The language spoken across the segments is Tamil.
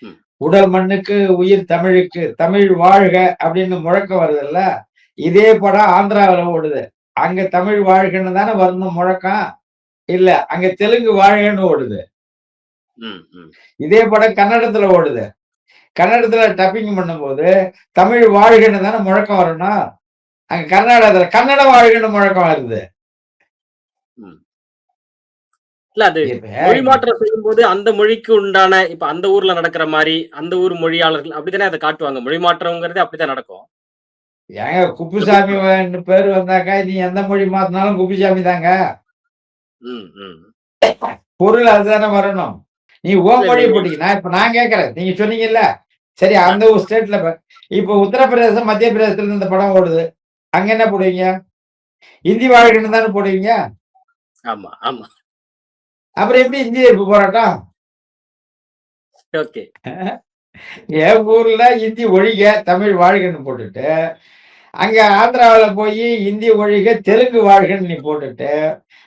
ம். உடல் மண்ணுக்கு உயிர் தமிழுக்கு தமிழ் வாழ்க அப்படின்னு முழக்கம் வருதுல்ல. இதே படம் ஆந்திராவுல ஓடுது. அங்க தமிழ் வாழ்கன்னு தானே வரணும் முழக்கம். இல்ல அங்க தெலுங்கு வாழ்கன்னு ஓடுது. ம். ம். இதே படம் கன்னடத்துல ஓடுது. கன்னடத்துல டப்பிங் பண்ணும்போது தமிழ் வாழ்கன்னு தானே முழக்கம் வரணும். அங்க கர்நாடகத்துல கன்னட வாழ்கன்னு முழக்கம் வருது. ம். இல்ல அது இப்ப மொழி மாற்றம் செய்யும்போது அந்த மொழிக்கு உண்டான இப்ப அந்த ஊர்ல நடக்கிற மாரி, அந்த ஊர் மொழியாளர்கள் அப்படித்தானே அத காட்டுவாங்க. மொழி மாற்றம்ங்கிறதே அப்படித்தான் நடக்கும். ஏங்க குப்புசாமி பேரு வந்தாக்கா, நீ எந்த மொழி மாத்துனாலும் குப்புசாமி தாங்க. ம். ம். பொருள் அதுதானே வரணும். நீ இல்ல, உன் இல்ல. மொழிய போட்டீங்க. இப்ப நான் கேட்கிறேன். நீங்க சொன்னீங்கல்ல. சரி அந்த ஒரு ஸ்டேட்ல இப்ப உத்தரப்பிரதேசம், மத்திய பிரதேசத்துல இந்த படம் ஓடுது. அங்க என்ன போடுவீங்க? இந்தி வாழ்கன்னு தானே போடுவீங்க. ஆமா, ஆமா. அப்புறம் எப்படி இந்தி எதிர்ப்பு போராட்டம்? ஓகே. என் ஊர்ல இந்தி ஒழிக, தமிழ் வாழ்கன்னு போட்டுட்டு, அங்க ஆந்திராவுல போயி இந்தி ஒழிக, தெலுங்கு வாழ்கன்னு நீ போட்டுட்டு,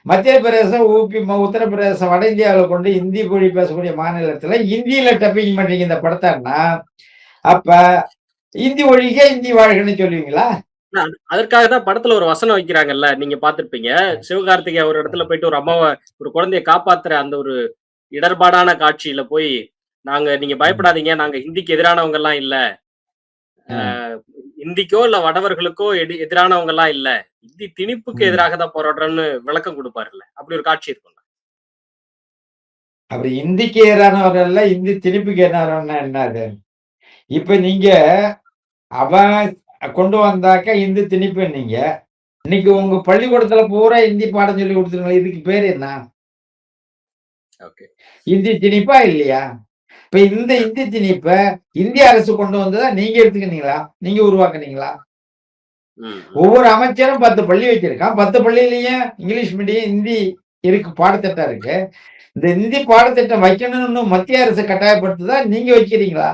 மத்திய பிரதேசம், ஊபி, உத்தரப்பிரதேசம், வட இந்தியாவுல கொண்டு இந்தி மொழி பேசக்கூடிய மாநிலத்துல இந்தியில டப்பிங் பண்றீங்க இந்த படத்தன்னா, அப்ப இந்தி ஒழிக, இந்தி வாழ்கன்னு சொல்லுவீங்களா? அதற்காக தான் படத்துல ஒரு வசனம் வைக்கிறாங்கல்ல. நீங்க பார்த்திருப்பீங்க. சிவகார்த்திகேயன் ஒரு இடத்துல போயிட்டு ஒரு அம்மாவ ஒரு குழந்தைய காப்பாத்துற அந்த ஒரு இடர்பாடான காட்சியில போய், நீங்க ம். பயப்படாதீங்க. நாங்க ஹிந்திக்கு எதிரானவங்கலாம் இல்ல. அ, அ இந்திக்கோ இல்ல வடவர்களுக்கோ எதிரானவங்கலாம் இல்ல. இந்தி திணிப்புக்கு ம். எதிராக தான் போராடுறோம்னு விளக்கம் குடுப்பாருல்ல. அப்படி ஒரு காட்சி இருக்கும்ல. அப்படி இந்திக்கு எதிரானவர்கள் இல்ல, இந்தி திணிப்புக்கு எதிரானவன்னா என்ன அது? இப்ப நீங்க அவன் கொண்டு வந்தாக்க இந்தி திணிப்புன்னீங்க. இன்னைக்கு ம். உங்க பள்ளிக்கூடத்துல பூரா இந்தி பாடம் சொல்லிக் குடுத்துருங்க. இதுக்கு பேரு என்ன? ஓகே. இந்தி திணிப்பா இல்லையா? இப்ப இந்த இந்தி திணிப்ப இந்திய அரசு கொண்டு வந்ததா நீங்க எடுத்துக்கினீங்களா? நீங்க உருவாக்குனீங்களா? ம். ம். ஒவ்வொரு அமைச்சரும் 10 பள்ளி வச்சிருக்கான். 10 பள்ளியிலயும் இங்கிலீஷ் மீடியம், ஹிந்தி இருக்கு. பாடத்திட்டம் இருக்கு. இந்த இந்தி பாடத்திட்டம் வைக்கணும்னு மத்திய அரசு கட்டாயப்படுத்துதா? நீங்க வைக்கிறீங்களா?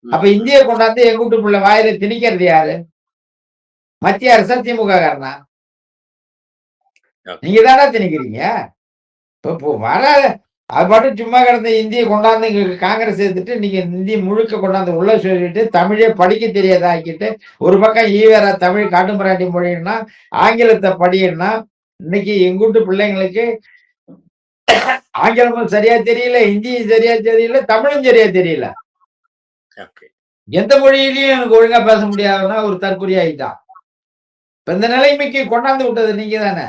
அப்ப ம். ம். இந்திய கொண்டாந்து எங்க வூட்டு புள்ள வாயில திணிக்கிறது யாரு? மத்திய அரசா? திமுக காரனா? ஓகே. நீங்க தானே திணிக்கிறீங்க. இப்ப இப்போ அது பாட்டுக்கு சும்மா கிடந்த இந்திய கொண்டாந்து இங்க காங்கிரஸ் எடுத்துட்டு நீங்க இந்தி முழுக்க கொண்டாந்து உள்ள சொல்லிட்டு தமிழே படிக்க தெரியாத ஆக்கிட்டு ஒரு பக்கம் ஈவேரா தமிழ் காட்டுமிராண்டி மொழின்னா ஆங்கிலத்தை படின்னா இன்னைக்கு எங்கூட்டு பிள்ளைங்களுக்கு ஆங்கிலமும் சரியா தெரியல, ஹிந்தியும் சரியா தெரியல, தமிழும் சரியா தெரியல. ஓகே. எந்த மொழியிலயும் எனக்கு ஒழுங்கா பேச முடியாதுன்னா ஒரு தற்குறி ஆயிட்டான். இப்ப இந்த நிலைமைக்கு கொண்டாந்து விட்டது நீங்க தானே.